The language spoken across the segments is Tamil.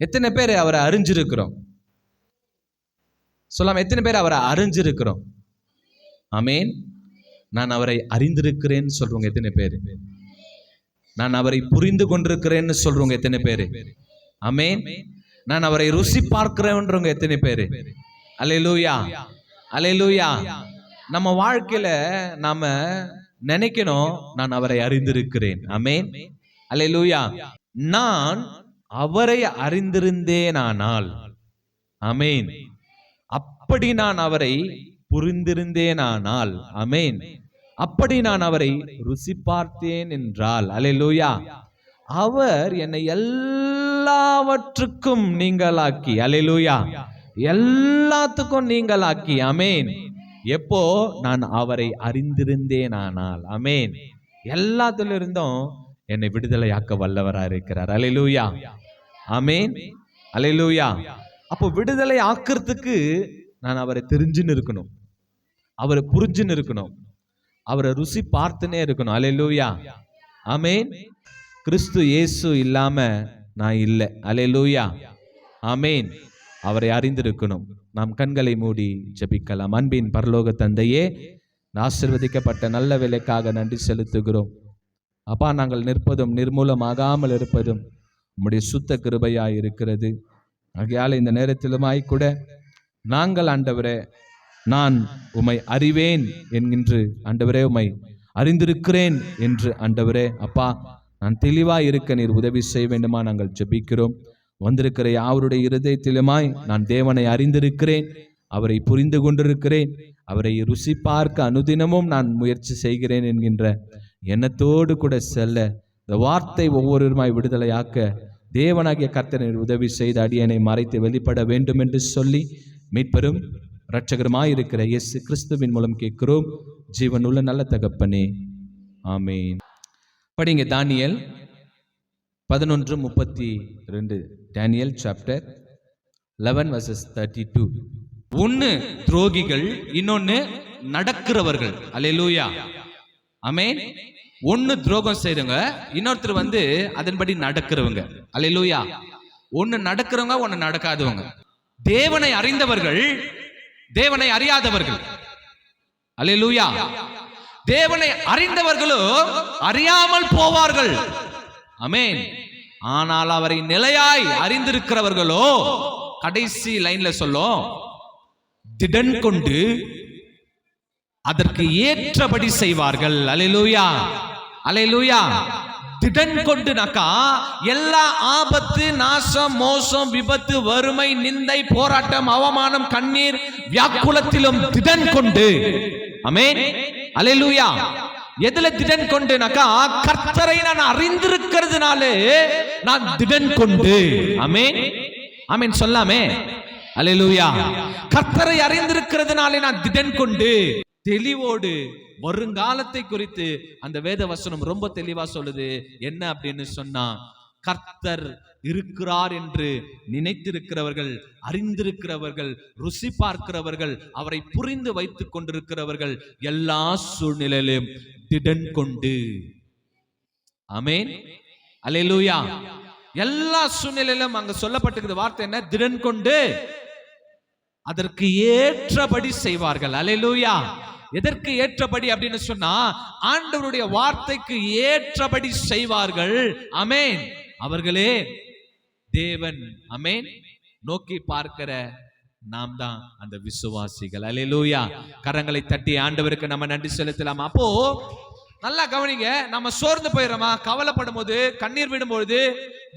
எத்தனை பேர் அவரை அறிஞ்சிருக்கிறோம்? சொல்லாம, எத்தனை பேர் அவரை அறிஞ்சிருக்கிறோம்? ஆமேன். நான் அவரை அறிந்திருக்கிறேன்னு சொல்றவங்க எத்தனை பேர்? நான் அவரை புரிந்து கொண்டிருக்கிறேன்னு சொல்றவங்க எத்தனை பேர்? ஆமேன். நான் அவரை ருசி பார்க்கிறேன்றவங்க எத்தனை பேர்? அல்லேலூயா, அல்லேலூயா. நம்ம வாழ்க்கையில நாம நினைக்கணும், நான் அவரை அறிந்திருக்கிறேன். ஆமேன், அல்லேலூயா. நான் அவரை அறிந்திருந்தேனானால், ஆமேன், அப்படி நான் அவரை புரிந்திருந்தேனானால், ஆமேன், அப்படி நான் அவரை ருசி பார்த்தேன் என்றால், அல்லேலூயா, அவர் என்னை எல்லாவற்றுக்கும் நீங்களாக்கி, அல்லேலூயா, எல்லாத்துக்கும் நீங்களாக்கி, ஆமேன், எப்போ நான் அவரை அறிந்திருந்தேனானால், ஆமேன், எல்லாத்திலிருந்தும் என்னை விடுதலையாக்க வல்லவராக இருக்கிறார். அல்லேலூயா, ஆமேன், அல்லேலூயா. அப்போ விடுதலை ஆக்கிறதுக்கு நான் அவரை தெரிஞ்சுன்னு இருக்கணும், அவரை புரிஞ்சுன்னு இருக்கணும், அவரை ருசி பார்த்துனே இருக்கணும். அல்லேலூயா, ஆமேன். கிறிஸ்து இயேசு இல்லாம நான் இல்லை. அல்லேலூயா, ஆமேன். அவரை அறிந்திருக்கணும். நாம் கண்களை மூடி ஜெபிக்கலாம். அன்பின் பரலோக தந்தையே, ஆசீர்வதிக்கப்பட்ட நல்ல வேலைக்காக நன்றி செலுத்துகிறோம். அப்பா, நாங்கள் நிற்பதும் நிர்மூலமாகாமல் இருப்பதும் உம்முடைய சுத்த கிருபையாய் இருக்கிறது. ஆகையால் இந்த நேரத்திலுமாய் கூட நாங்கள், ஆண்டவரே, நான் உம்மை அறிவேன் என்கின்ற, ஆண்டவரே, உம்மை அறிந்திருக்கிறேன் என்று, ஆண்டவரே, அப்பா, நான் தெளிவாய் இருக்க நீர் உதவி செய்ய வேண்டுமா நாங்கள் ஜெபிக்கிறோம். வந்திருக்கிற யாவருடைய இருதயத்திலுமாய் நான் தேவனை அறிந்திருக்கிறேன், அவரை புரிந்து கொண்டிருக்கிறேன், அவரை ருசி பார்க்க அனுதினமும் நான் முயற்சி செய்கிறேன் என்கின்ற எண்ணத்தோடு கூட செல்ல இந்த வார்த்தை ஒவ்வொருவருமாய் விடுதலையாக்க தேவனாகிய கர்த்தர் உதவி செய்து அடியனை மறைத்து வெளிப்பட வேண்டும் என்று சொல்லி மீட்பெரும் இரட்சகருமாயிருக்கிற இயேசு கிறிஸ்துவின் மூலம் கேட்கிறோம் ஜீவனுள்ள நல்ல தகப்பனே, ஆமேன். படிங்க தானியேல் 11:32. Daniel chapter 11 verses 32. ஒன்னு துரோகிகள், இன்னொன்னு நடக்கிறவர்கள். அல்லேலூயா, ஆமேன். ஒன்னு துரோகம் செய்றவங்க, இன்னொருத்தர் அதன்படி நடக்கிறவங்க. அல்லேலூயா. ஒன்னு நடக்கிறவங்க, ஒன்னு நடக்காதவங்க. தேவனை அறிந்தவர்கள், தேவனை அறியாதவர்கள். அல்லேலூயா. தேவனை அறிந்தவர்களோ அறியாமல் போவார்கள். ஆமென். ஆனால் அவரை நிலையாய் அறிந்திருக்கிறவர்களோ, கடைசி லைன்ல சொல்லும், திடன் கொண்டு அதற்கு ஏற்றபடி செய்வார்கள். அல்லேலூயா, அல்லேலூயா. திடன் கொண்டுனாக்கா எல்லா ஆபத்து, நாசம், மோசம், விபத்து, வறுமை, நிந்தை, போராட்டம், அவமானம், கண்ணீர், வியாக்குலத்திலும் திடன் கொண்டு. ஆமென், அல்லேலூயா. எதுல திடன் கொண்டுனாக்கா கர்த்தரை நான் அறிந்திருக்கிறதுனாலே நான் திடன் கொண்டு. ஆமென், ஆமென் சொல்லாமே. அல்லேலூயா. கர்த்தரை அறிந்திருக்கிறதுனாலே நான் திடன் கொண்டு, தெளிவோடு வருங்காலத்தை குறித்து அந்த வேத வசனம் ரொம்ப தெளிவா சொல்லுது. என்ன அப்படின்னு சொன்னா, கர்த்தர் இருக்கிறார் என்று நினைத்திருக்கிறவர்கள், அறிந்திருக்கிறவர்கள், ருசி பார்க்கிறவர்கள், அவரை புரிந்து வைத்துக் கொண்டிருக்கிறவர்கள் எல்லா சூழ்நிலையிலும் திடன் கொண்டு. ஆமென், அல்லேலூயா. எல்லா சூழ்நிலையிலும் அங்க சொல்லப்பட்டிருக்கிற வார்த்தை என்ன? திடன் கொண்டு அதற்கு ஏற்றபடி செய்வார்கள். அல்லேலூயா. எதற்கு ஏற்றபடி அப்படின்னு சொன்னா, ஆண்டவருடைய வார்த்தைக்கு ஏற்றபடி செய்வார்கள். ஆமென். அவர்களே தேவன், ஆமென், நோக்கி பார்க்கிற நாம் தான் அந்த விசுவாசிகள். அல்லேலூயா. கரங்களை தட்டி ஆண்டவருக்கு நம்ம நன்றி செலுத்தலாம். அப்போ நல்லா கவனிங்க. நம்ம சோர்ந்து போயிடுறோமா? கவலைப்படும் போது, கண்ணீர் விடும்போது,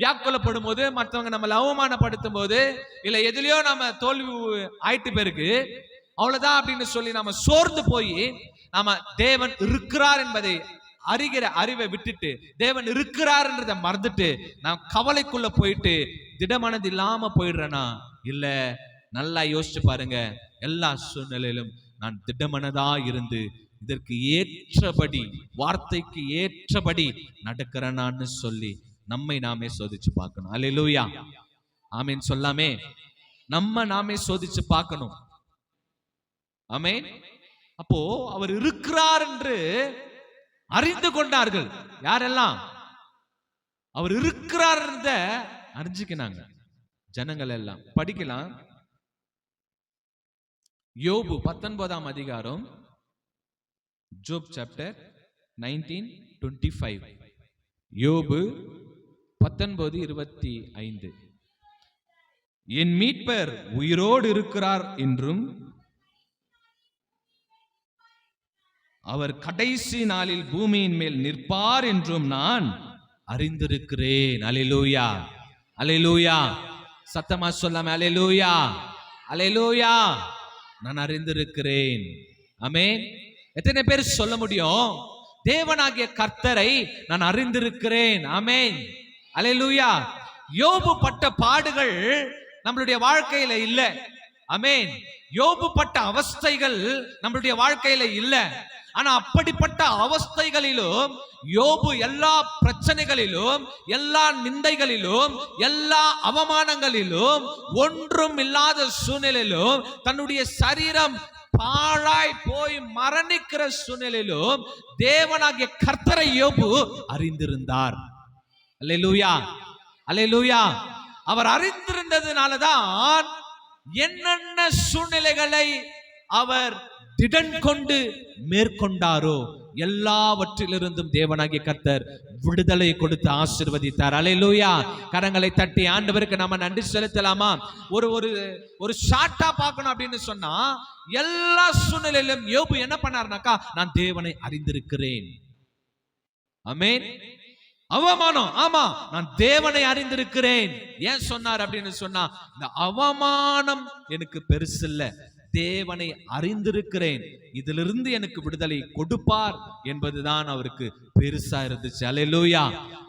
வியாக்குலப்படும் போது, மற்றவங்க நம்மளை அவமானப்படுத்தும் போது, இல்ல எதுலயோ நம்ம தோல்வி ஆயிட்டு பேருக்கு அவ்வளவுதான் அப்படின்னு சொல்லி நம்ம சோர்ந்து போய் நாம தேவன் இருக்கிறார் என்பதை அறிகிற அறிவை விட்டுட்டு, தேவன் இருக்கிறார் என்றதை மறந்துட்டு நாம் கவலைக்குள்ள போயிட்டு திடமனது இல்லாம போயிடுறேனா? இல்ல, நல்லா யோசிச்சு பாருங்க. எல்லா சூழ்நிலையிலும் நான் திடமனதா இருந்து இதற்கு ஏற்றபடி, வார்த்தைக்கு ஏற்றபடி நடக்கிறேனான்னு சொல்லி நம்மை நாமே சோதிச்சு பார்க்கணும். அல்லேலூயா, ஆமேன் சொல்லாமே. நம்ம நாமே சோதிச்சு பார்க்கணும். ஆமென். அப்போ அவர் இருக்கிறார் என்று அறிந்து கொண்டார்கள். யாரெல்லாம் அவர் இருக்கிறார் அறிஞ்சுக்கினாங்க. ஜனங்கள் எல்லாம். படிக்கலாம். யோபு 19ஆம் அதிகாரம், ஜோப் சாப்டர் 19:25. யோபு 19:25. என் மீட்பர் உயிரோடு இருக்கிறார் என்றும் அவர் கடைசி நாளில் பூமியின் மேல் நிற்பார் என்றும் நான் அறிந்திருக்கிறேன். அல்லேலூயா, அல்லேலூயா. சத்தமா சொல்லாம அல்லேலூயா, அல்லேலூயா. நான் அறிந்திருக்கிறேன். ஆமென். எத்தனை பேர் சொல்ல முடியும்? தேவனாகிய கர்த்தரை நான் அறிந்திருக்கிறேன். ஆமென், அல்லேலூயா. யோபு பட்ட பாடுகள் நம்மளுடைய வாழ்க்கையில இல்ல. ஆமென். யோபு பட்ட அவஸ்தைகள் நம்மளுடைய வாழ்க்கையில இல்ல. ஆனா அப்படிப்பட்ட அவஸ்தைகளிலும் யோபு எல்லா பிரச்சனைகளிலும், எல்லா நிந்தைகளிலும், எல்லா அவமானங்களிலும், ஒன்றும் இல்லாத சூழ்நிலையிலும், தன்னுடைய சரீரம் பாழாய் போய் மரணிக்கிற சூழ்நிலையிலும் தேவனாகிய கர்த்தரை யோபு அறிந்திருந்தார். அல்லேலூயா, அல்லேலூயா. அவர் அறிந்திருந்ததுனாலதான் என்னென்ன சூழ்நிலைகளை அவர் திடன் கொண்டு மேற்கொண்டாரோ எல்லாவற்றிலிருந்தும் தேவனாகிய கர்த்தர் விடுதலை கொடுத்து ஆசீர்வதித்தார். அல்லேலூயா. கரங்களை தட்டி ஆண்டவருக்கு நாம நன்றி செலுத்தலாமா? ஒரு ஒரு ஒரு ஷார்ட்டா பார்க்கணும் அப்படின்னு சொன்னா, எல்லா சூழ்நிலையிலும் யோபு என்ன பண்ணாருனாக்கா, நான் தேவனை அறிந்திருக்கிறேன். ஆமென். அவமானம், ஆமா, நான் தேவனை அறிந்திருக்கிறேன். ஏன் சொன்னார் அப்படின்னு சொன்னா, இந்த அவமானம் எனக்கு பெருசு இல்ல, தேவனை அறிந்திருக்கிறேன், இதிலிருந்து எனக்கு விடுதலை கொடுப்பார் என்பதுதான் அவருக்கு பெருசா இருந்துச்சு. அல்லேலூயா.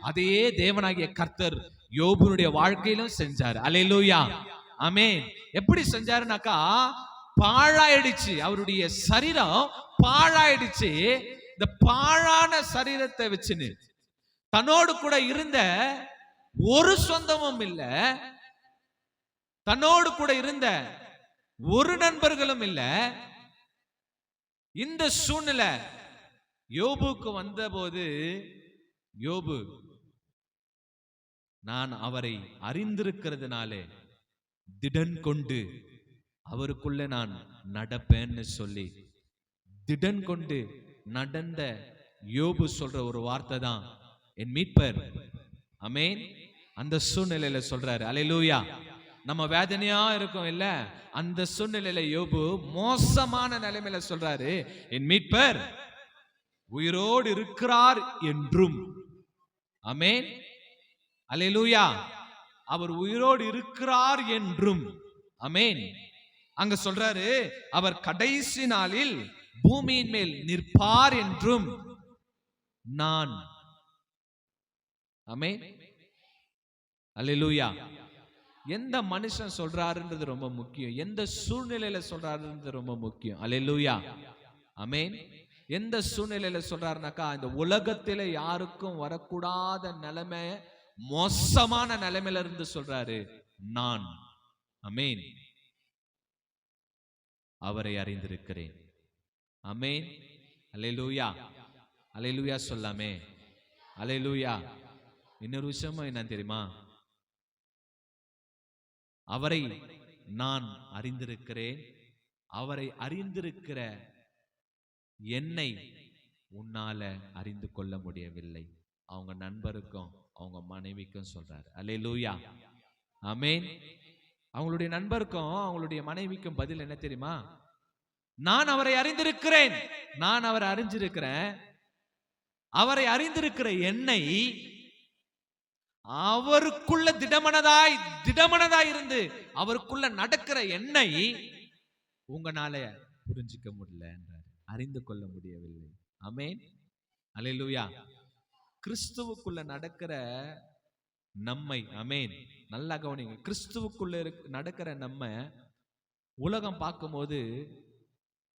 அதையே தேவனாகிய கர்த்தர் யோபுனுடைய வாழ்க்கையிலும் செஞ்சார். அல்லேலூயா, ஆமென். எப்படி செஞ்சாருனாக்கா, பாழாயிடுச்சு, அவருடைய சரீரம் பாழாயிடுச்சு. இந்த பாழான சரீரத்தை வச்சுன்னு தன்னோடு கூட இருந்த ஒரு சொந்தமும் இல்ல, தன்னோடு கூட இருந்த ஒரு நண்பர்களும் இல்ல. இந்த சூழ்நிலை யோபுக்கு வந்தபோது, யோபு நான் அவரை அறிந்திருக்கிறதுனாலே திடன் கொண்டு அவருக்குள்ள நான் நடப்பேன்னு சொல்லி திடன் கொண்டு நடந்த யோபு சொல்ற ஒரு வார்த்தை தான் என் மீட்பர். ஆமென். அந்த சூழ்நிலையில சொல்றாரு. அல்லேலூயா. நம்ம வேதனையா இருக்கும் இல்ல, அந்த சூழ்நிலையில யோபு மோசமான நிலைமையில சொல்றாரு, என் மீட்பர் உயிரோடு இருக்கிறார் என்றும். ஆமென், அல்லேலூயா. அவர் உயிரோடு இருக்கிறார் என்றும். ஆமென். அங்க சொல்றாரு, அவர் கடைசி நாளில் பூமியின் மேல் நிற்பார் என்றும் நான். ஆமென், அல்லேலூயா. எந்த மனுஷன் சொல்றாருன்றது ரொம்ப முக்கியம், எந்த சூழ்நிலையில சொல்றாருன்றது ரொம்ப முக்கியம். அல்லேலூயா, ஆமென். எந்த சூழ்நிலையில சொல்றாருனாக்கா, இந்த உலகத்தில யாருக்கும் வரக்கூடாத நிலைமை, மோசமான நிலைமையில இருந்து சொல்றாரு, நான். ஆமென். அவரை அறிந்திருக்கிறேன். ஆமென், அல்லேலூயா, அல்லேலூயா சொல்லாமே, அல்லேலூயா. இன்னொரு விஷயமும் என்ன தெரியுமா, அவரை நான் அறிந்திருக்கிறேன், அவரை அறிந்திருக்கிற என்னை உன்னால அறிந்து கொள்ள முடியவில்லை. அவங்க நண்பருக்கும் அவங்க மனைவிக்கும் சொல்றாரு. அல்லேலூயா, ஆமென். அவங்களுடைய நண்பருக்கும் அவங்களுடைய மனைவிக்கும் பதில் என்ன தெரியுமா, நான் அவரை அறிந்திருக்கிறேன், நான் அவரை அறிஞ்சிருக்கிறேன். அவரை அறிந்திருக்கிற என்னை, அவருக்குள்ள திடமனதாய் இருந்து அவருக்குள்ள நடக்கிற என்னை உங்களால புரிஞ்சிக்க முடியல என்றார், அறிந்து கொள்ள முடியவில்லை. ஆமென், அல்லேலூயா. கிறிஸ்துவுக்குள்ள நடக்கிற நம்மை, ஆமென், நல்லா கவனிங்க, கிறிஸ்துவுக்குள்ள நடக்கிற நம்ம உலகம் பார்க்கும்போது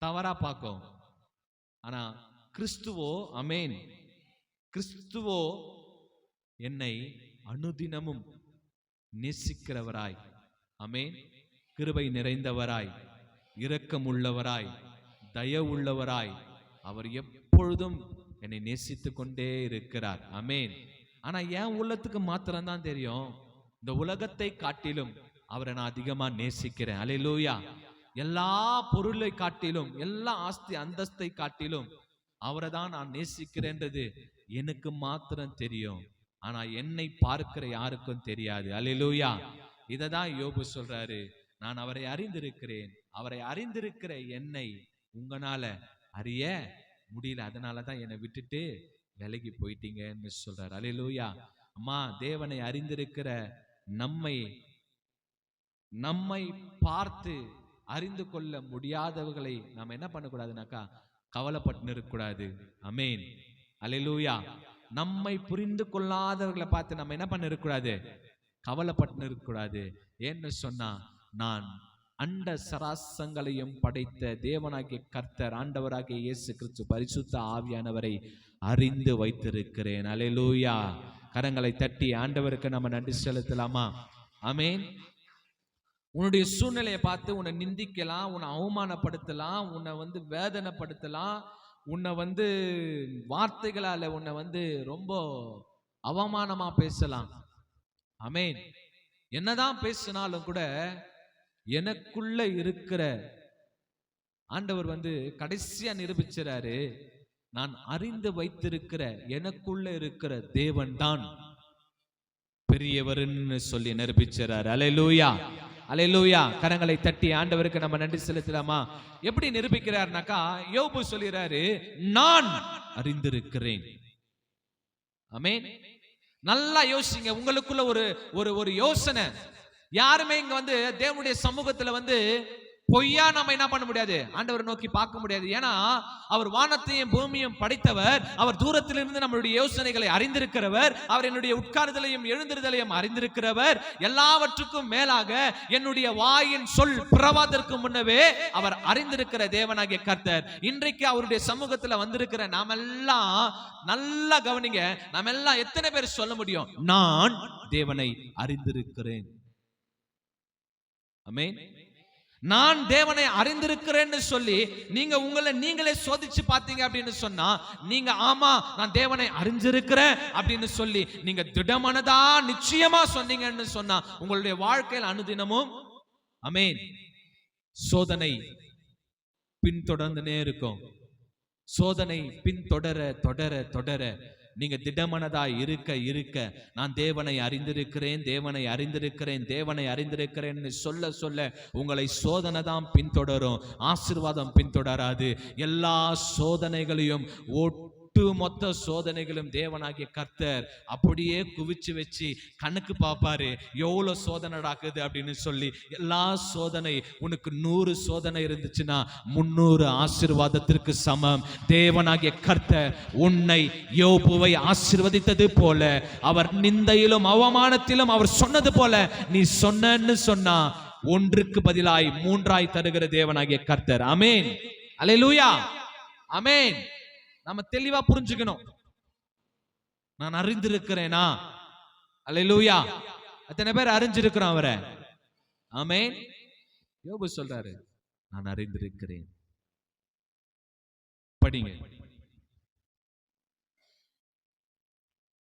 தவறா பார்க்கும். ஆனா கிறிஸ்துவோ, ஆமென், கிறிஸ்துவோ என்னை அனுதினமும் நேசிக்கிறவராய், ஆமென், கிருபை நிறைந்தவராய், இரக்கமுள்ளவராய், தயவுள்ளவராய், அவர் எப்பொழுதும் என்னை நேசித்துக் கொண்டே இருக்கிறார். ஆமென். ஆனா என் உள்ளத்துக்கு மாத்திரம்தான் தெரியும், இந்த உலகத்தை காட்டிலும் அவரை நான் அதிகமா நேசிக்கிறேன். அல்லேலூயா. எல்லா பொருளை காட்டிலும், எல்லா ஆஸ்தி அந்தஸ்தை காட்டிலும் அவரை தான் நான் நேசிக்கிறேன்றது எனக்கு மாத்திரம் தெரியும். ஆனா என்னை பார்க்கிற யாருக்கும் தெரியாது. அல்லேலூயா. இததான் யோபு சொல்றாரு, நான் அவரை அறிந்திருக்கிறேன், அவரை அறிந்திருக்கிற என்னை உங்களால அறிய முடியல, அதனாலதான் என்னை விட்டுட்டு விலகி போயிட்டீங்கன்னு சொல்றாரு. அல்லேலூயா. அம்மா, தேவனை அறிந்திருக்கிற நம்மை பார்த்து அறிந்து கொள்ள முடியாதவர்களை நாம் என்ன பண்ணக்கூடாதுனாக்கா கவலைப்பட்டு இருக்கக்கூடாது. அமேன். அல்லேலூயா. நம்மை புரிந்து கொள்ளாதவர்களை பார்த்து நம்ம என்ன பண்ண இருக்கக்கூடாது, கவலைப்பட்டு இருக்கக்கூடாது. ஏன்னு சொன்னா, நான் அண்ட சராசங்களையும் படைத்த தேவனாகிய கர்த்தர், ஆண்டவராகிய இயேசு கிறிஸ்து பரிசுத்த ஆவியானவரை அறிந்து வைத்திருக்கிறேன். அல்லேலூயா. கரங்களை தட்டி ஆண்டவருக்கு நம்ம நன்றி செலுத்தலாமா? ஆமென். உன்னுடைய சூழ்நிலையை பார்த்து உன்னை நிந்திக்கலாம், உன்னை அவமானப்படுத்தலாம், உன்னை வேதனைப்படுத்தலாம், உன்னை வார்த்தைகளால உன்னை ரொம்ப அவமானமா பேசலாம். ஆமென். என்னதான் பேசினாலும் கூட எனக்குள்ள இருக்கிற ஆண்டவர் கடைசியா நிரூபிச்சாரு, நான் அறிந்து வைத்திருக்கிற எனக்குள்ள இருக்கிற தேவன் தான் பெரியவர்னு சொல்லி நிரூபிச்சாரு. அல்லேலூயா. அல்லேலூயா. கரங்களை தட்டி ஆண்டவருக்கு நம்ம நன்றி செலுத்தலாமா? எப்படி நிரூபிக்கிறார்னாக்கா, யோபு சொல்கிறாரு, நான் அறிந்திருக்கிறேன். ஆமென். நல்லா யோசிங்க. உங்களுக்குள்ள ஒரு யோசனை. யாருமே இங்க தேவனுடைய சமூகத்துல பொய்யா நம்ம என்ன பண்ண முடியாது, ஆண்டவரை நோக்கி பார்க்க முடியாது. ஏன்னா அவர் வானத்தையும் பூமியும் படைத்தவர், அவர் தூரத்திலிருந்து நம்மளுடைய யோசனைகளை அறிந்திருக்கிறவர், அவர் என்னுடைய உட்கார்தலையும் எழுந்திருதலையும் அறிந்திருக்கிறவர். எல்லாவற்றுக்கும் மேலாக என்னுடைய வாயின் சொல் பிறவாதற்கு முன்னவே அவர் அறிந்திருக்கிற தேவனாகிய கர்த்தர். இன்றைக்கு அவருடைய சமூகத்துல வந்திருக்கிற நாமெல்லாம் நல்லா கவனிங்க, நாமெல்லாம் எத்தனை பேர் சொல்ல முடியும், நான் தேவனை அறிந்திருக்கிறேன்? ஆமென். நான் தேவனை அறிந்திருக்கிறேன்னு சொல்லி உங்களை நீங்களே சோதிச்சு பார்த்தீங்க அப்படின்னு சொன்னா, நீங்க ஆமா நான் தேவனை அறிஞ்சிருக்கிறேன் அப்படின்னு சொல்லி நீங்க திடமனதா நிச்சயமா சொன்னீங்கன்னு சொன்னா, உங்களுடைய வாழ்க்கையில் அனுதினமும் ஆமென் சோதனை பின்தொடர்ந்துனே இருக்கும். சோதனை பின்தொடர தொடர தொடர நீங்க திடமனதாய் இருக்க இருக்க, நான் தேவனை அறிந்திருக்கிறேன், தேவனை அறிந்திருக்கிறேன், தேவனை அறிந்திருக்கிறேன்னு சொல்ல சொல்ல உங்களை சோதனை தான் பின்தொடரும், ஆசீர்வாதம் பின்தொடராது. எல்லா சோதனைகளையும் மொத்த சோதனைகளும் தேவனாகிய கர்த்தர் அப்படியே குவிச்சு வச்சு கணக்கு பார்ப்பாரு, எவ்வளவு சோதனை நடக்குது அப்படின்னு சொல்லி. எல்லா சோதனை, உனக்கு 100 சோதனை இருந்துச்சுன்னா 300 ஆசீர்வாதத்திற்கு சமம். தேவனாகிய கர்த்தர் உன்னை யோபுவை ஆசீர்வதித்தது போல, அவர் நிந்தையிலும் அவமானத்திலும் அவர் சொன்னது போல நீ சொன்னன்னு சொன்னா 1க்கு பதிலாய் 3ஆய் தருகிற தேவனாகிய கர்த்தர். ஆமென். அல்லேலூயா. ஆமென். நாம தெளிவா புரிஞ்சுக்கணும், நான் அறிந்திருக்கிறேனா? அல்லேலூயா. எத்தனை பேர் அறிஞ்சிருக்கிறோம் அவரை? ஆமென். யோபு சொல்றாரு, நான் அறிந்திருக்கிறேன். படிங்க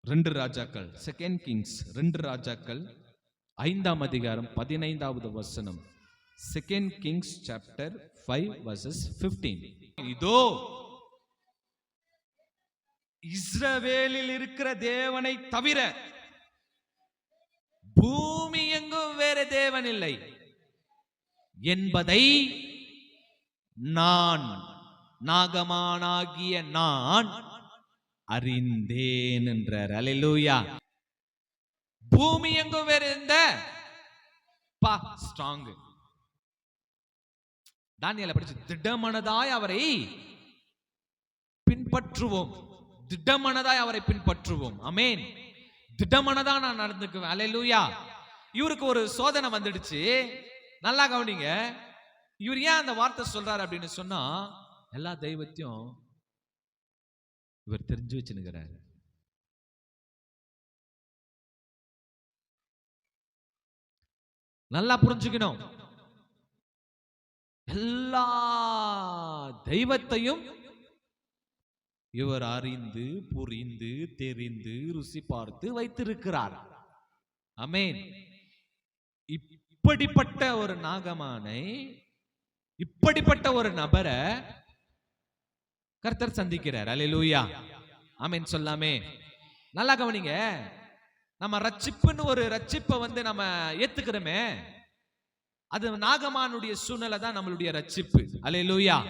2 ராஜாக்கள், 2 கிங்ஸ் 2 ராஜாக்கள் 5ஆம் அதிகாரம் 15வது வசனம். 2 கிங்ஸ் சாப்டர் 5 verses 15. இதோ இஸ்ரவேலில் இருக்கிற தேவனை தவிர பூமி எங்கும் வேறு தேவன் இல்லை என்பதை நான், நாகமானாகிய நான் அறிந்தேன் என்றார். அல்லேலூயா. பூமி எங்கும் வேறு எந்த ஸ்ட்ராங். தானியேலை படிச்சு, திடமனதாய் அவரை பின்பற்றுவோம், திடமனதாய் அவரை பின்பற்றுவோம். ஆமென். திடமனதா நான் நடந்துக்குவேன். அல்லேலூயா. இவருக்கு ஒரு சோதனை வந்துடுச்சு. நல்லா கவனிங்க, இவர் ஏன் அந்த வார்த்தை சொல்றாரு அப்படின்னு சொன்னா, எல்லா தெய்வத்தையும் இவர் தெரிஞ்சு வச்சுக்கிறாரு. நல்லா புரிஞ்சுக்கணும், எல்லா தெய்வத்தையும் இவர் அறிந்து புரிந்து தெரிந்து ருசி பார்த்து வைத்திருக்கிறார். ஆமென். இப்படிப்பட்ட ஒரு நாகமானை, இப்படிப்பட்ட ஒரு நபரை கர்த்தர் சந்திக்கிறார். அல்லேலூயா, ஆமென் சொல்லாமே. நல்லா கவனிங்க. நம்ம ரட்சிப்புன்னு ஒரு ரட்சிப்பை நம்ம ஏத்துக்கிறோமே, அது நாகமானுடைய சூழ்நிலை தான் நம்மளுடைய ரட்சிப்பு. அல்லேலூயா,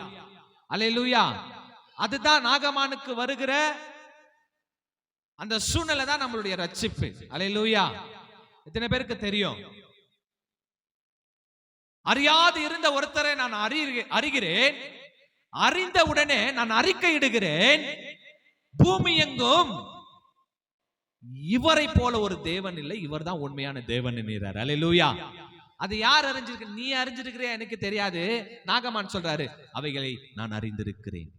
அல்லேலூயா. அதுதான் நாகமானுக்கு வருகிற அந்த சூழ்நிலை தான் நம்மளுடைய ரட்சிப்பு. அல்லேலூயா. எத்தனை பேருக்கு தெரியும்? அறியாது இருந்த ஒருத்தரை நான் அறிகிறேன், அறிந்த உடனே நான் அறிக்கை இடுகிறேன், பூமி எங்கும் இவரை போல ஒரு தேவன் இல்லை, இவர் தான் உண்மையான தேவன் என்கிறார். அல்லேலூயா. அது யார் அறிஞ்சிருக்க? நீ அறிஞ்சிருக்கிறியா எனக்கு தெரியாது. நாகமான் சொல்றாரு, அவைகளை நான் அறிந்திருக்கிறேன்.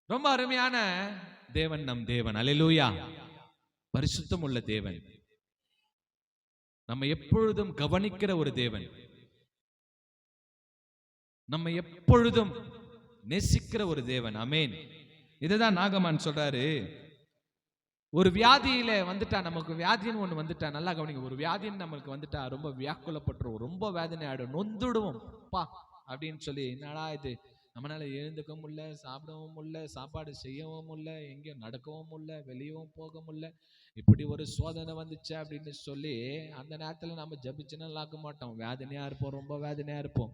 ரொம்ப அருமையான தேவன் நம் தேவன். அல்லேலூயா. பரிசுத்தம் உள்ள தேவன், நம்ம எப்பொழுதும் கவனிக்கிற ஒரு தேவன், நம்ம எப்பொழுதும் நேசிக்கிற ஒரு தேவன். ஆமென். இதுதான் நாகமான் சொல்றாரு. ஒரு வியாதியில வந்துட்டா, நமக்கு வியாதின்னு ஒண்ணு வந்துட்டா, நல்லா கவனிங்க. ஒரு வியாதின்னு நம்மளுக்கு வந்துட்டா ரொம்ப வியாக்குலப்பட்டுருவோம், ரொம்ப வேதனை ஆயிடும், நொந்துடுவோம். பா அப்படின்னு சொல்லி, என்னடா இது, நம்மளால எழுந்துக்க முடியல, சாப்பிடவும் முடியல, சாப்பாடு செய்யவும் முடியல, எங்கேயும் நடக்கவும் முடியல, வெளியவும் போக முடியல, இப்படி ஒரு சோதனை வந்துச்சு அப்படின்னு சொல்லி அந்த நேரத்துல நம்ம ஜபிச்சுன்னா லாக்க மாட்டோம், வேதனையா இருப்போம், ரொம்ப வேதனையா இருப்போம்.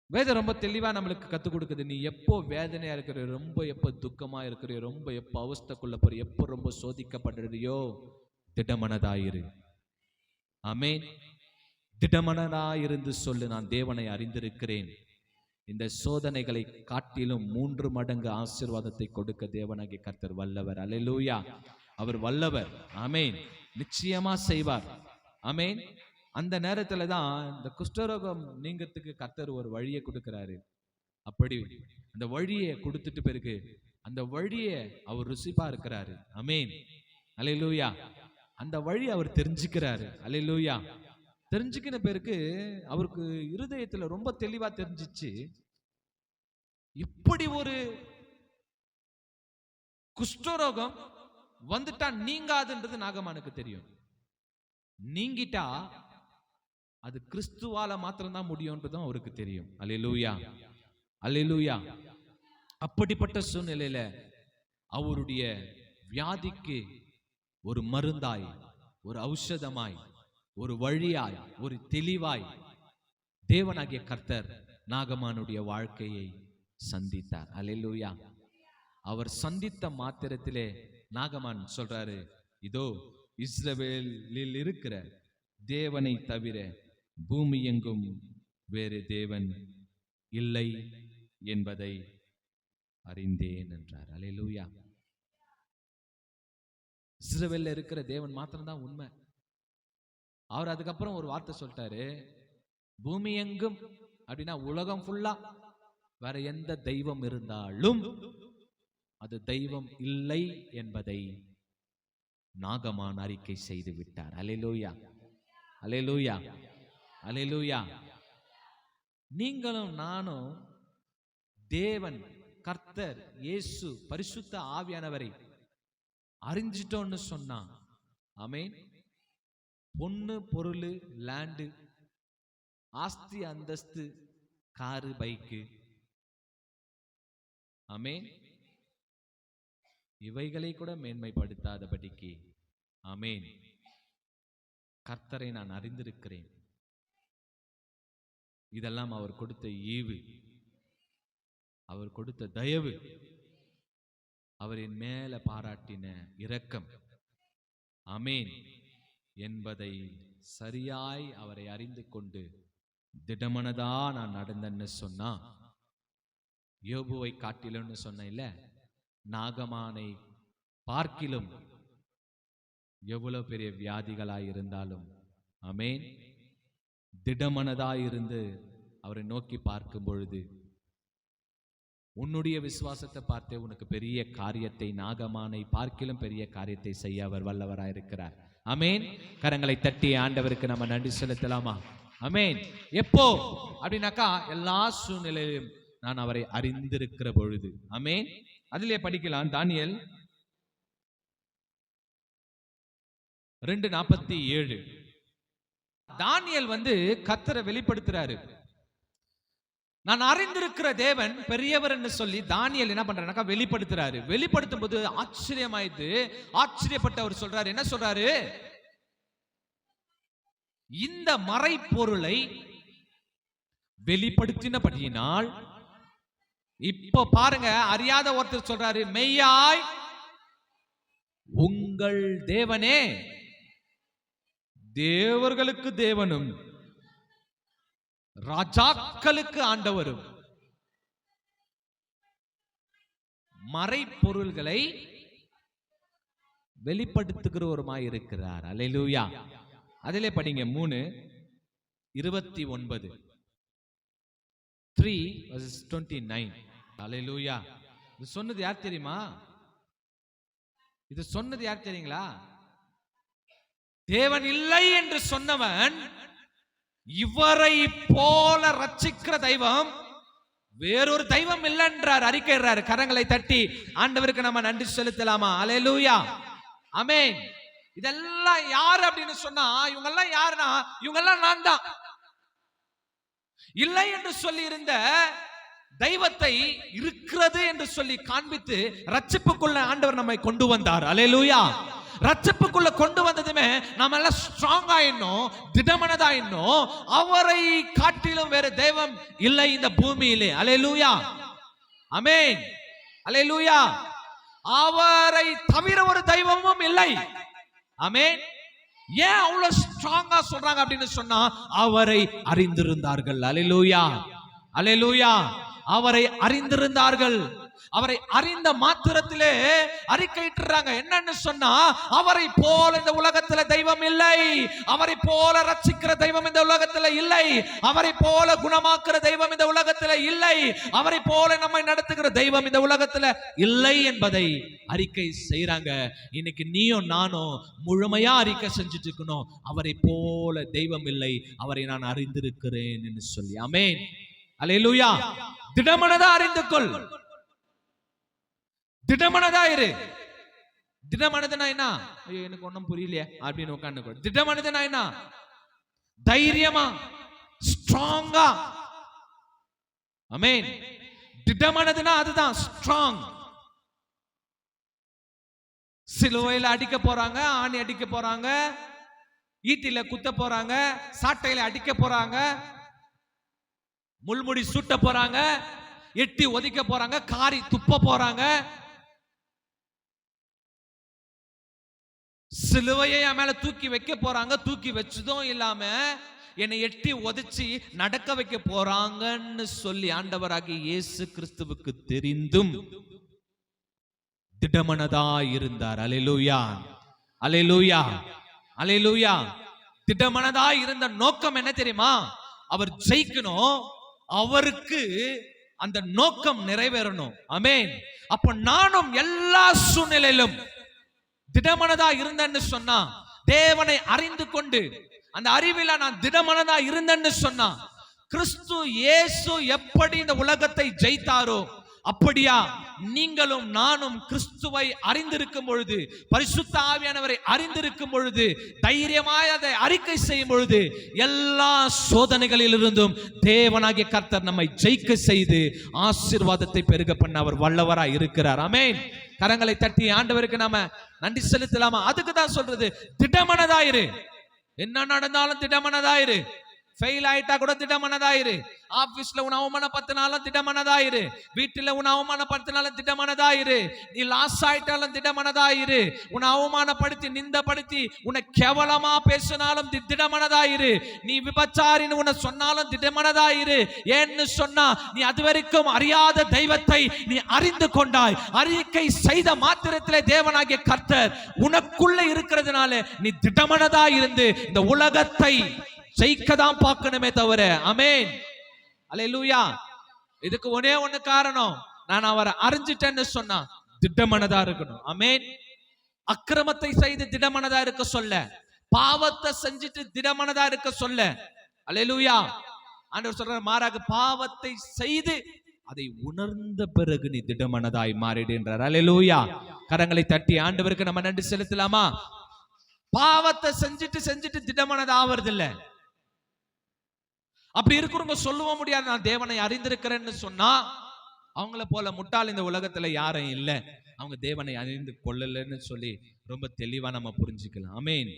வேதம் ரொம்ப தெளிவா நம்மளுக்கு கத்துக் கொடுக்குது. நீ எப்போ வேதனையா இருக்கிற, ரொம்ப எப்போ துக்கமா இருக்கிற, ரொம்ப எப்போ அவஸ்தைக்குள்ள போற, எப்போ ரொம்ப சோதிக்கப்படுறியோ, திடமனதாயிரு. ஆமென். திடமனதாயிருந்து சொல்லு, நான் தேவனை அறிந்திருக்கிறேன், இந்த சோதனைகளை காட்டிலும் 3 மடங்கு ஆசீர்வாதத்தை கொடுக்க தேவனாகிய கர்த்தர் வல்லவர். அல்லேலூயா. அவர் வல்லவர். ஆமென். நிச்சயமா செய்வார். ஆமென். அந்த நேரத்துல தான் இந்த குஷ்டரோகம் நீங்கிறதுக்கு கர்த்தர் ஒரு வழியை கொடுக்கிறாரு. அப்படி அந்த வழியை கொடுத்துட்டு பிறகு அந்த வழியை அவர் ருசிப்பா இருக்கிறாரு. ஆமென். அல்லேலூயா. அந்த வழி அவர் தெரிஞ்சுக்கிறாரு. அல்லேலூயா. தெரிஞ்சுக்கின பிறகு அவருக்கு இருதயத்துல ரொம்ப தெளிவா தெரிஞ்சிச்சு, இப்படி ஒரு குஷ்டரோகம் வந்துட்டா நீங்காதுன்றது நாகமானுக்கு தெரியும். நீங்கிட்டா அது கிறிஸ்துவால மாத்திரம்தான் முடியும்ன்றதும் அவருக்கு தெரியும். அல்லேலூயா, அல்லேலூயா. அப்படிப்பட்ட சூழ்நிலையில அவருடைய வியாதிக்கு ஒரு மருந்தாய், ஒரு ஔஷதமாய், ஒரு வழியாய், ஒரு தெளிவாய் தேவனாகிய கர்த்தர் நாகமானுடைய வாழ்க்கையை சந்தித்தார். அல்லேலூயா. அவர் சந்தித்த மாத்திரத்திலே நாகமான் சொல்றாரு, இதோ இஸ்ரவேலில் இருக்கிற தேவனை தவிர பூமி எங்கும் வேறு தேவன் இல்லை என்பதை அறிந்தேன் என்றார். அல்லேலூயா. இஸ்ரவேல்ல இருக்கிற தேவன் மாத்திரம்தான் உண்மை. அவர் அதுக்கப்புறம் ஒரு வார்த்தை சொல்லிட்டாரு, பூமி எங்கும் அப்படின்னா உலகம் ஃபுல்லா வேற எந்த தெய்வம் இருந்தாலும் அது தெய்வம் இல்லை என்பதை நாகமான் அறிக்கை செய்து விட்டார். அல்லேலூயா, அல்லேலூயா, அல்லேலூயா. நீங்களும் நானும் தேவன், கர்த்தர், இயேசு, பரிசுத்த ஆவியானவரை அறிஞ்சிட்டோன்னு சொன்னா, ஆமென், பொண்ணு, பொருள், லேண்டு, ஆஸ்தி, அந்தஸ்து, காரு, பைக்கு, ஆமென், இவைகளை கூட மேன்மைப்படுத்தாதபடிக்கு, ஆமென், கர்த்தரை நான் அறிந்திருக்கிறேன், இதெல்லாம் அவர் கொடுத்த ஈவு, அவர் கொடுத்த தயவு, அவரின் மேல பாராட்டின இரக்கம், ஆமென் என்பதை சரியாய் அவரை அறிந்து கொண்டு திடமனதா நான் நடந்தேன்னு சொன்னா, யோபுவை காட்டிலும்னு சொன்ன இல்ல, நாகமானை பார்க்கிலும் எவ்வளவு பெரிய வியாதிகளாய் இருந்தாலும், ஆமென், திடமனதாய் இருந்து அவரை நோக்கி பார்க்கும் பொழுது, உன்னுடைய விசுவாசத்தை பார்த்தே உனக்கு பெரிய காரியத்தை, நாகமானை பார்க்கிலும் பெரிய காரியத்தை செய்ய அவர் வல்லவராயிருக்கிறார். ஆமென். கரங்களை தட்டி ஆண்டவருக்கு நம்ம நன்றி செலுத்தலாமா? ஆமென். எப்போ அப்படின்னாக்கா, எல்லா சூழ்நிலையிலும் நான் அவரை அறிந்திருக்கிற பொழுது. ஆமென். அதிலே படிக்கலாம், தானியேல் 2:47. தானியேல் கர்த்தரை வெளிப்படுத்துறாரு. நான் அறிந்திருக்கிற தேவன் பெரியவர் என்று சொல்லி தானியேல் என்ன பண்றாருனாக்கா வெளிப்படுத்துறாரு. வெளிப்படுத்தும் போது ஆச்சரியமாயிட்டு, ஆச்சரியப்பட்டு அவர் சொல்றாரு, என்ன சொல்றாரு? இந்த மறைப்பொருளை வெளிப்படுத்தினபடியினால், இப்ப பாருங்க, அறியாத ஒருத்தர் சொல்றாரு, மெய்யாய் உங்கள் தேவனே தேவர்களுக்கு தேவனும் ராஜாக்களுக்கு ஆண்டவரும் மறைப்பொருள்களை வெளிப்படுத்துகிறவருமாய் இருக்கிறார். அல்லேலூயா. அதிலே படிங்க 3:29. 3:29. அல்லேலூயா. இது சொன்னது யார் தெரியுமா? இது சொன்னது யார் தெரியுங்களா? தேவன் இல்லை என்று சொன்னவன், இவரை போல ரட்சிக்கிற தெய்வம் வேறொரு தெய்வம் இல்லை என்றார், அறிக்கைறார். கரங்களை தட்டி ஆண்டவருக்கு நம்ம நன்றி செலுத்தலாமா? அல்லேலூயா, ஆமென். இதெல்லாம் யார் அப்படின்னு சொன்னா, இவங்க எல்லாம் யாருன்னா, இவங்க எல்லாம் நான் தான். இல்லை என்று சொல்லி இருந்த தெய்வத்தை இருக்கிறது என்று சொல்லி காண்பித்து ரட்சிப்புக்குள்ள ஆண்டவர் நம்மை கொண்டு வந்தார். அல்லேலூயா. ரட்சிப்புக்குள்ள கொண்டு வந்ததுமே நாம எல்லாம் ஸ்ட்ராங் ஆயிடணும், திடமனதாயிடணும். அவரை காட்டிலும் வேற தெய்வம் இல்லை இந்த பூமியிலே. அல்லேலூயா, ஆமென். அல்லேலூயா. அவரை தவிர ஒரு தெய்வமும் இல்லை. ஆமென். ஏன் அவ்வளவு ஸ்ட்ராங்கா சொல்றாங்க அப்படின்னு சொன்னா, அவரை அறிந்திருந்தார்கள். அல்லேலூயா, அல்லேலூயா. அவரை அறிந்திருந்தார்கள். அவரை அறிந்த மாத்திரத்திலே அறிக்கையிட்டுறாங்க. என்னன்னு சொன்னா, அவரை போல இந்த உலகத்துல தெய்வம் இல்லை, அவரை போல ரட்சிக்கிற தெய்வம் இந்த உலகத்துல இல்லை, அவரை போல குணமாக்குற தெய்வம் இந்த உலகத்துல இல்லை, அவரை போல நம்மை நடத்துகிற தெய்வம் இந்த உலகத்துல இல்லை என்பதை அறிக்கை செய்யறாங்க. இன்னைக்கு நீயும் நானும் முழுமையா அறிக்கை செஞ்சுட்டு இருக்கணும், அவரை போல தெய்வம் இல்லை, அவரை நான் அறிந்திருக்கிறேன் என்று சொல்லி. ஆமென். அல்லேலூயா. திடமனதா அறிந்து கொள். திடமனதா இரு. திடமனதுனா என்ன? ஐயோ எனக்கு ஒன்றும் புரியலையே அப்படின்னு உட்கார்ந்து. திடமனதுனா என்ன? தைரியமா, ஸ்ட்ராங்கா. ஆமென். திடமனதுனா அதுதான் ஸ்ட்ராங். சிலுவையில் அடிக்க போறாங்க, ஆணி அடிக்க போறாங்க, ஈட்டில குத்த போறாங்க, சாட்டையில அடிக்க போறாங்க, முள்முடி சூட்ட போறாங்க, எட்டி ஒதிக்க போறாங்க, காரி துப்ப போறாங்க. சிலுவையை என் மேல தூக்கி வைக்க போறாங்க. தூக்கி வச்சதும் இல்லாம என்னை எட்டி உதைச்சி நடக்க வைக்க போறாங்கன்னு சொல்லி ஆண்டவராகிய இயேசு கிறிஸ்துவுக்கு தெரிந்தும் திடமனதா இருந்தார். அல்லேலூயா, அல்லேலூயா, அல்லேலூயா. திடமனதா இருந்த நோக்கம் என்ன தெரியுமா? அவர் ஜெயிக்கணும், அவருக்கு அந்த நோக்கம் நிறைவேறணும். ஆமென். அப்ப நானும் எல்லா சூழ்நிலையிலும் திடமனதா இருந்தேன்னு சொன்னா, தேவனை அறிந்து கொண்டு அந்த அறிவில நான் திடமனதா இருந்தேன்னு சொன்னா, கிறிஸ்து இயேசு எப்படி இந்த உலகத்தை ஜெயித்தாரோ அப்படியா நீங்களும் நானும் கிறிஸ்துவை அறிந்திருக்கும் பொழுது, பரிசுத்த ஆவியானவரை அறிந்திருக்கும் பொழுது, தைரியமாய் அதை அறிக்கை செய்யும் பொழுது, எல்லா சோதனைகளிலிருந்தும் தேவனாகிய கர்த்தர் நம்மை ஜெயிக்க செய்து ஆசீர்வாதத்தை பெருக பண்ண அவர் வல்லவராய் இருக்கிறார். ஆமென். கரங்களை தட்டி ஆண்டவருக்கு நாம நன்றி செலுத்தலாமா? அதுக்கு தான் சொல்றது, திடமனதாயிரு. என்ன நடந்தாலும் திடமனதாயிரு. ஃபெயில் ஆயிட்டா கூட திடமனதாயிரு. ஆபீஸ்ல உன் அவமானப்படுத்தினாலும் திடமனதாயிரு. வீட்டுல உன் அவமானப்படுத்தினாலும் திடமனதாயிரு. நீ லாஸ் ஆயிட்டாலும் திடமனதாயிரு. உன்னை அவமானப்படுத்தி நிந்தப்படுத்தி உன்னை கேவலமா பேசினாலும் திடமனதாயிரு. நீ விபச்சாரின்னு உன்னை சொன்னாலும் திடமனதாயிரு. ஏன்னு சொன்னா, நீ அது வரைக்கும் அறியாத தெய்வத்தை நீ அறிந்து கொண்டாய். அறிக்கை செய்த மாத்திரத்திலே தேவனாகிய கர்த்தர் உனக்குள்ள இருக்கிறதுனால நீ திடமனதா இருந்து இந்த உலகத்தை ஜெயிக்கதான் பார்க்கணுமே தவிர. ஆமென். அல்லேலூயா. இதுக்கு ஒரே ஒண்ணு காரணம், நான் அவரை அறிஞ்சிட்டேன்னு சொன்னா திடமனதா இருக்கணும். ஆமென். அக்கிரமத்தை செய்து திடமனதா இருக்க சொல்ல, பாவத்தை செஞ்சுட்டு திடமனதா இருக்க சொல்ல. அல்லேலூயா. ஆண்டவர் சொல்றார், மாறாக பாவத்தை செய்து அதை உணர்ந்த பிறகு நீ திடமனதாய் மாறிடுன்றார். அல்லேலூயா. கரங்களை தட்டி ஆண்டவருக்கு நம்ம நன்றி செலுத்தலாமா? பாவத்தை செஞ்சுட்டு செஞ்சுட்டு திடமனது ஆவறது இல்ல. அப்படி இருக்கிறவங்க சொல்லவும் முடியாது நான் தேவனை அறிந்திருக்கிறேன்னு சொன்னா. அவங்கள போல முட்டாள் இந்த உலகத்துல யாரும் இல்ல. அவங்க தேவனை அறிந்து கொள்ளலன்னு சொல்லி ரொம்ப தெளிவா நம்ம புரிஞ்சுக்கலாம். ஆமென்.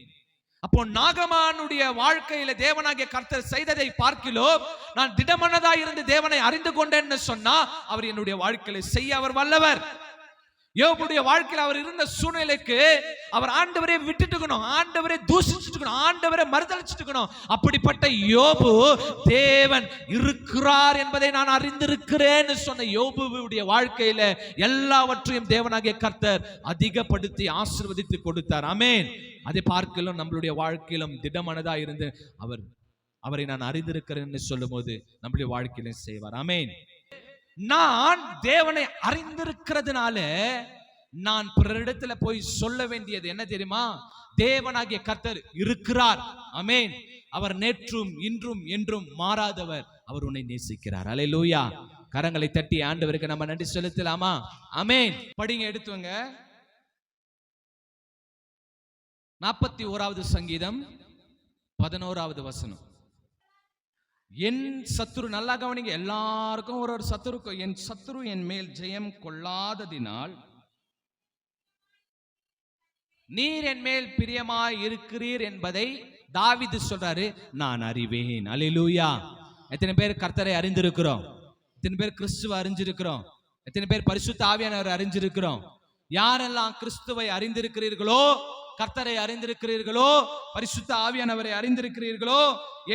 அப்போ நாகமானுடைய வாழ்க்கையில தேவனாகிய கர்த்தர் செய்ததை பார்க்கிறோம். நான் திடமனதா இருந்து தேவனை அறிந்து கொண்டேன்னு சொன்னா அவர் என்னுடைய வாழ்க்கையில செய்ய அவர் வல்லவர். யோபுடைய வாழ்க்கையில் அவர் இருந்த சூழ்நிலைக்கு அவர் ஆண்டவரை விட்டுட்டுக்கணும், ஆண்டவரை தூஷிச்சுட்டுக்கணும், ஆண்டவரை மறுதளிச்சுட்டுக்கணும். அப்படிப்பட்ட யோபு தேவன் இருக்கிறார் என்பதை நான் அறிந்திருக்கிறேன்னு சொன்ன யோபுடைய வாழ்க்கையில எல்லாவற்றையும் தேவனாகிய கர்த்தர் அதிகப்படுத்தி ஆசீர்வதித்து கொடுத்தார். ஆமென். அதை பார்க்கலாம் நம்மளுடைய வாழ்க்கையிலும் திடமனதா இருந்து அவரை நான் அறிந்திருக்கிறேன்னு சொல்லும் போது நம்மளுடைய வாழ்க்கையிலும் செய்வார். ஆமென். நான் தேவனை அறிந்திருக்கிறதுனால நான் பிறரிடத்துல போய் சொல்ல வேண்டியது என்ன தெரியுமா? தேவனாகிய கர்த்தர் இருக்கிறார். ஆமென். அவர் நேற்றும் இன்றும் என்றும் மாறாதவர். அவர் உன்னை நேசிக்கிறார். அல்லேலூயா. கரங்களை தட்டி ஆண்டவருக்கு நம்ம நன்றி செலுத்தலாமா? ஆமென். படிங்க, எடுத்துவங்க 41வது சங்கீதம் 11வது வசனம். என் சத்துரு, நல்லா கவனிங்க, எல்லாருக்கும் ஒரு சத்துரு. என் சத்துரு என் மேல் ஜெயம் கொள்ளாததினால் நீர் என் மேல் பிரியமாய் இருக்கிறீர் என்பதை தாவீது சொல்றாரு, நான் அறிவேன். அல்லேலூயா. எத்தனை பேர் கர்த்தரை அறிந்திருக்கிறோம்? எத்தனை பேர் கிறிஸ்துவை அறிஞ்சிருக்கிறோம்? எத்தனை பேர் பரிசுத்த ஆவியானவரை அறிஞ்சிருக்கிறோம்? யாரெல்லாம் கிறிஸ்துவை அறிந்திருக்கிறீர்களோ, கர்த்தரை அறிந்திருக்கிறீர்களோ, பரிசுத்த ஆவியானவரை அறிந்திருக்கிறீர்களோ,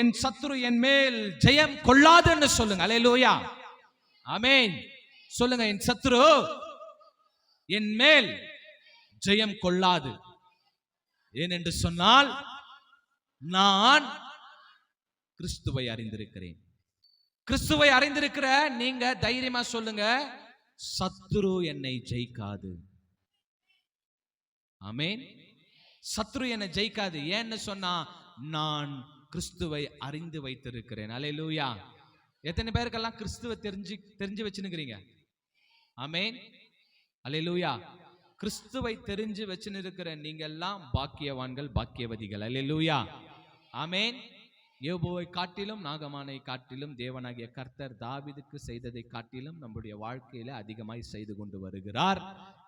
என் சத்துரு என் மேல் ஜெயம் கொள்ளாதுன்னு சொல்லுங்க. அல்லேலூயா. ஆமென். சொல்லுங்க, என் சத்துரு என் மேல் ஜெயம் கொள்ளாது. ஏனென்று சொன்னால் நான் கிறிஸ்துவை அறிந்திருக்கிறேன். கிறிஸ்துவை அறிந்திருக்கிற நீங்க தைரியமா சொல்லுங்க, சத்துரு என்னை ஜெயிக்காது. ஆமென். சத்ரு என்னை ஜெயிக்காது. ஏன்னு சொன்னா நான் கிறிஸ்துவை அறிந்து வைத்திருக்கிறேன். அல்லேலூயா. எத்தனை பேருக்கெல்லாம் கிறிஸ்துவை தெரிஞ்சு வச்சுனுக்கிறீங்க? ஆமென். அல்லேலூயா. கிறிஸ்துவை தெரிஞ்சு வச்சுன்னு இருக்கிற நீங்க எல்லாம் பாக்கியவான்கள், பாக்கியவதிகள். அல்லேலூயா. ஆமென். யோபுவை காட்டிலும் நாகமானை காட்டிலும் தேவனாகிய கர்த்தர் தாவீதுக்கு செய்ததை காட்டிலும் நம்முடைய வாழ்க்கையில அதிகமாய் செய்து கொண்டு வருகிறார்.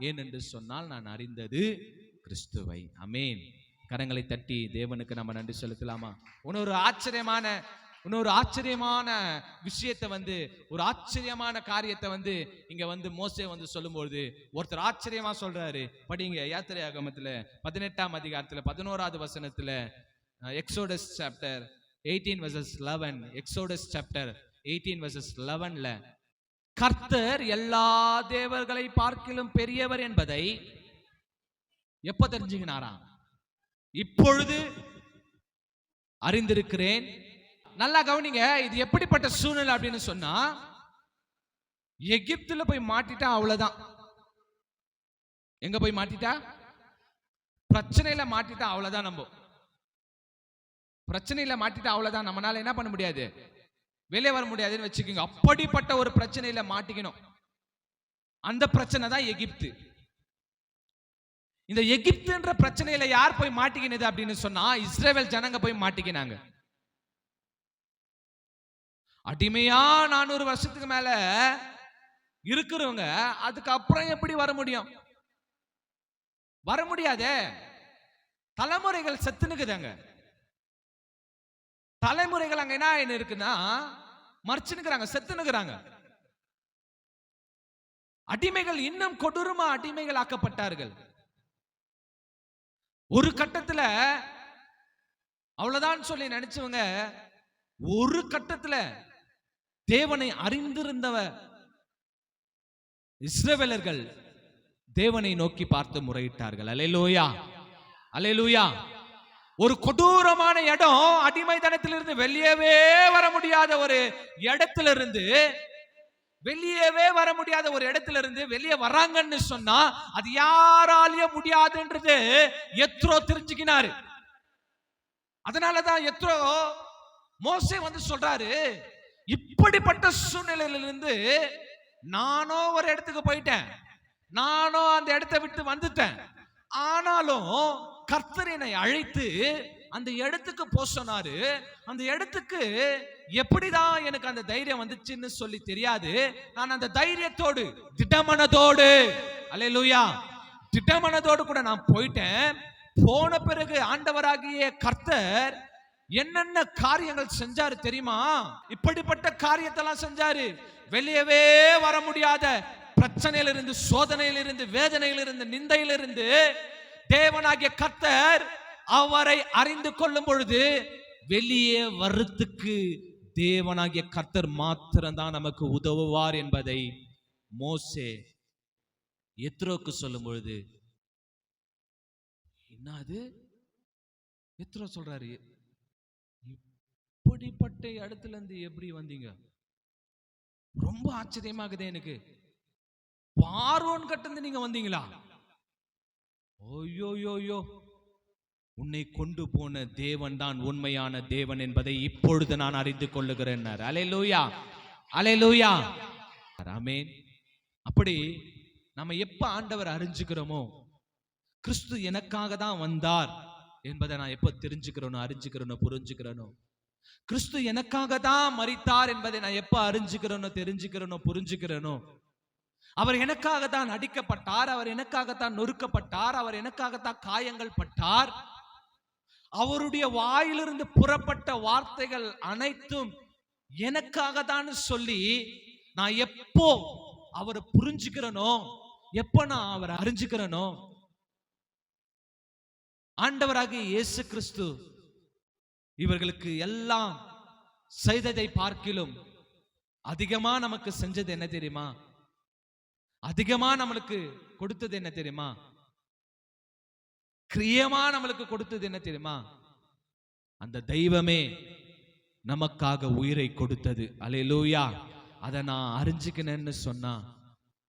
ஏனென்று சொன்னால் நான் அறிந்தது கிறிஸ்துவை. ஆமென். கரங்களை தட்டி தேவனுக்கு நம்ம நன்றி செலுத்தலாமா? இன்னொரு ஆச்சரியமான விஷயத்தை ஒரு ஆச்சரியமான காரியத்தை இங்க மோசே சொல்லும்போது ஒருத்தர் ஆச்சரியமா சொல்றாரு. படிங்க, யாத்திரையாகமத்துல 18ஆம் அதிகாரத்துல 11வது வசனத்துல, exodus chapter 18 verses 11, exodus chapter 18 verses 11ல கர்த்தர் எல்லா தேவர்களை பார்க்கிலும் பெரியவர் என்பதை எப்ப தெரிஞ்சுக்கினாராம்? இப்பொழுது அறிந்திருக்கிறேன். நல்லா கவனிங்க, இது எப்படிப்பட்ட சூழ்நிலை அப்படின்னு சொன்னா, எகிப்துல போய் மாட்டிட்டா அவ்வளவுதான். எங்க போய் மாட்டிட்டா? பிரச்சனையில மாட்டிட்டா அவ்வளவுதான். நம்ம பிரச்சனையில மாட்டிட்டா அவ்வளவுதான். நம்மளால என்ன பண்ண முடியாது? வெளியே வர முடியாதுன்னு வச்சுக்கோங்க. அப்படிப்பட்ட ஒரு பிரச்சனையில மாட்டிக்கணும். அந்த பிரச்சனை தான் எகிப்து. இந்த எகிப்துன்ற பிரச்சனையில யார் போய் மாட்டிக்கினது அப்படின்னு சொன்னா, இஸ்ரவேல் ஜனங்க போய் மாட்டிக்கினாங்க. அடிமையா 400 வருஷத்துக்கு மேல இருக்கிறவங்க அதுக்கப்புறம் எப்படி வர முடியும்? வர முடியாதே. தலைமுறைகள் செத்துனுக்குதாங்க. தலைமுறைகள் அங்க என்ன இருக்குன்னா மறைச்சுனுக்குறாங்க, செத்துனுக்குறாங்க. அடிமைகள் இன்னும் கொடூரமா அடிமைகள் ஆக்கப்பட்டார்கள். ஒரு கட்டத்துல அவ்வளவுதான் சொல்லி நினைச்சவங்க ஒரு கட்டத்துல தேவனை அறிந்திருந்தவ இஸ்ரவேலர்கள் தேவனை நோக்கி பார்த்து முறையிட்டார்கள். அல்லேலூயா, அல்லேலூயா. ஒரு கொடூரமான இடம், அடிமைத்தனத்திலிருந்து வெளியவே வர முடியாத ஒரு இடத்துல இருந்து வெளியே வராங்கன்னு சொன்னா அது யாராலையும் முடியாதுன்றது எத்ரோ தெரிஞ்சுக்கினாரு. அதனாலதான் எத்ரோ மோசே சொல்றாரு, இப்படிப்பட்ட சூழ்நிலையிலிருந்து நானும் ஒரு இடத்துக்கு போயிட்டேன், நானும் அந்த இடத்தை விட்டு வந்துட்டேன், ஆனாலும் கர்த்தர் என்னை அழைத்து அந்த இடத்துக்கு போ சொன்னாரு. அந்த இடத்துக்கு எப்படிதான் எனக்கு அந்த தைரியம் வந்துச்சுன்னு சொல்லி தெரியாது. நான் அந்த தைரியத்தோடு, திடமனதோடு, அல்லேலூயா, திடமனதோடு கூட நான் போயிட்டேன். போன பிறகு ஆண்டவராகிய கர்த்தர் என்னென்ன காரியங்கள் செஞ்சாரு தெரியுமா? இப்படிப்பட்ட காரியத்தெல்லாம் செஞ்சாரு. வெளியவே வர முடியாத பிரச்சனையிலிருந்து, சோதனையிலிருந்து, வேதனையிலிருந்து, நிந்தையிலிருந்து தேவனாகிய கர்த்தர் அவரை அறிந்து கொள்ளும் பொழுது வெளியே வர்றதுக்கு தேவனாகிய கர்த்தர் மாத்திரம்தான் நமக்கு உதவுவார் என்பதை மோசே எத்ரோக்கு சொல்லும் பொழுது, என்னது எத்ரோ சொல்றாரு, இப்படிப்பட்ட இடத்துல இருந்து எப்படி வந்தீங்க? ரொம்ப ஆச்சரியமாகுதே எனக்கு. பார்வோன் கட்டந்து நீங்க வந்தீங்களா? ஓயோயோயோ, உன்னை கொண்டு போன தேவன் தான் உண்மையான தேவன் என்பதை இப்பொழுது நான் அறிந்து கொள்ளுகிறேன். அல்லேலூயா, அல்லேலூயா, ஆமென். அப்படி நம்ம எப்ப ஆண்டவர் அறிஞ்சுக்கிறோமோ, கிறிஸ்து எனக்காக தான் வந்தார் என்பதை நான் எப்ப தெரிஞ்சுக்கிறேனோ, அறிஞ்சுக்கிறேனோ, புரிஞ்சுக்கிறேனோ, கிறிஸ்து எனக்காக தான் மரித்தார் என்பதை நான் எப்ப அறிஞ்சுக்கிறேனோ, தெரிஞ்சுக்கிறேனோ, புரிஞ்சுக்கிறேனோ, அவர் எனக்காகத்தான் அடிக்கப்பட்டார், அவர் எனக்காகத்தான் நொறுக்கப்பட்டார், அவர் எனக்காகத்தான் காயங்கள் பட்டார், அவருடைய வாயிலிருந்து புறப்பட்ட வார்த்தைகள் அனைத்தும் எனக்காக தான் சொல்லி நான் எப்போ அவரை புரிஞ்சுக்கிறனோ, எப்ப நான் அவரை அறிஞ்சுக்கிறனோ, ஆண்டவராகிய இயேசு கிறிஸ்து இவர்களுக்கு எல்லாம் செய்ததை பார்க்கிலும் அதிகமா நமக்கு செஞ்சது என்ன தெரியுமா? அதிகமா நம்மளுக்கு கொடுத்தது என்ன தெரியுமா? கிரியமா நம்மளுக்கு கொடுத்தது என்ன தெரியுமா? அந்த தெய்வமே நமக்காக உயிரை கொடுத்தது. அல்லேலூயா. அதை நான் அறிஞ்சுக்கணும்னு சொன்னா,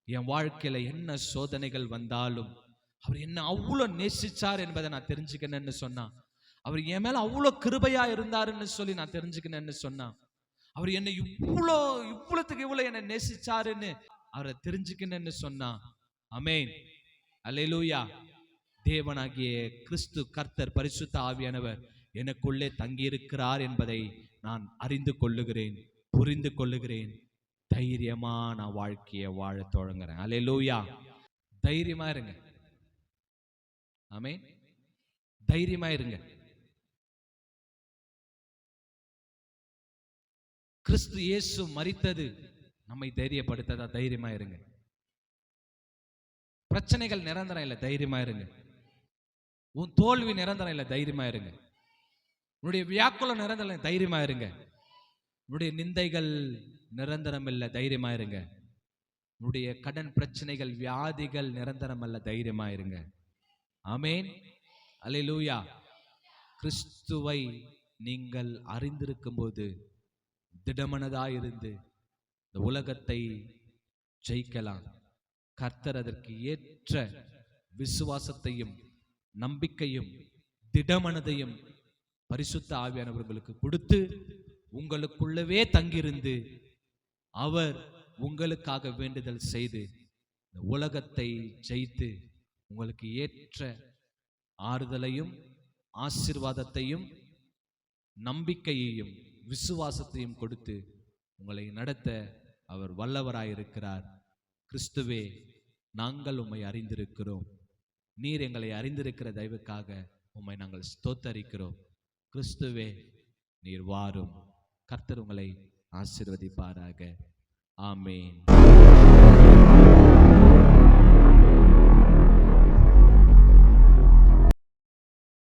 என் வாழ்க்கையில என்ன சோதனைகள் வந்தாலும் அவர் என்ன அவ்வளவு நேசிச்சார் என்பதை நான் தெரிஞ்சுக்கணும்னு சொன்னா, அவர் என் மேல அவ்வளவு கிருபையா இருந்தாருன்னு சொல்லி நான் தெரிஞ்சுக்கணும்னு சொன்னா, அவர் என்ன இவ்வளவுக்கு இவ்வளவு என்ன நேசிச்சாருன்னு அவரை தெரிஞ்சுக்கணும்னு சொன்னா, ஆமென், அல்லேலூயா, தேவனாகிய கிறிஸ்து கர்த்தர் பரிசுத்த ஆவியானவர் எனக்குள்ளே தங்கியிருக்கிறார் என்பதை நான் அறிந்து கொள்ளுகிறேன், புரிந்து கொள்ளுகிறேன். தைரியமா நான் வாழ்க்கையை வாழ தொடங்குறேன். அல்லேலூயா. தைரியமா இருங்க. ஆமென். தைரியமா இருங்க. கிறிஸ்து இயேசு மரித்தது நம்மை தைரியப்படுத்ததா? தைரியமா இருங்க. பிரச்சனைகள் நிரந்தரம் இல்லை, தைரியமா இருங்க. உன் தோல்வி நிரந்தரம் இல்லை, தைரியமா இருங்க. உன்னுடைய வியாக்குலம் நிரந்தரம் இல்லை, தைரியமா இருங்க. உன்னுடைய நிந்தைகள் நிரந்தரம் இல்லை, தைரியமா இருங்க. உன்னுடைய கடன் பிரச்சனைகள், வியாதிகள் நிரந்தரம் அல்ல, தைரியமா இருங்க. ஆமென், அல்லேலூயா. கிறிஸ்துவை நீங்கள் அறிந்திருக்கும் போது திடமனதாயிருந்து இந்த உலகத்தை ஜெயிக்கலாம். கர்த்தர் அதற்கு ஏற்ற விசுவாசத்தையும் நம்பிக்கையும் திடமனதையும் பரிசுத்த ஆவியானவர்களுக்கு கொடுத்து உங்களுக்குள்ளவே தங்கியிருந்து அவர் உங்களுக்காக வேண்டுதல் செய்து இந்த உலகத்தை ஜெயித்து உங்களுக்கு ஏற்ற ஆறுதலையும் ஆசீர்வாதத்தையும் நம்பிக்கையையும் விசுவாசத்தையும் கொடுத்து உங்களை நடத்த அவர் வல்லவராயிருக்கிறார். கிறிஸ்துவே, நாங்கள் உம்மை அறிந்திருக்கிறோம். நீர் எங்களை அறிந்திருக்கிற தயவுக்காக உம்மை நாங்கள் ஸ்தோத்தரிக்கிறோம். கிறிஸ்துவே, நீர் வாரும். கர்த்தர் உங்களை ஆசீர்வதிப்பாராக. ஆமென்.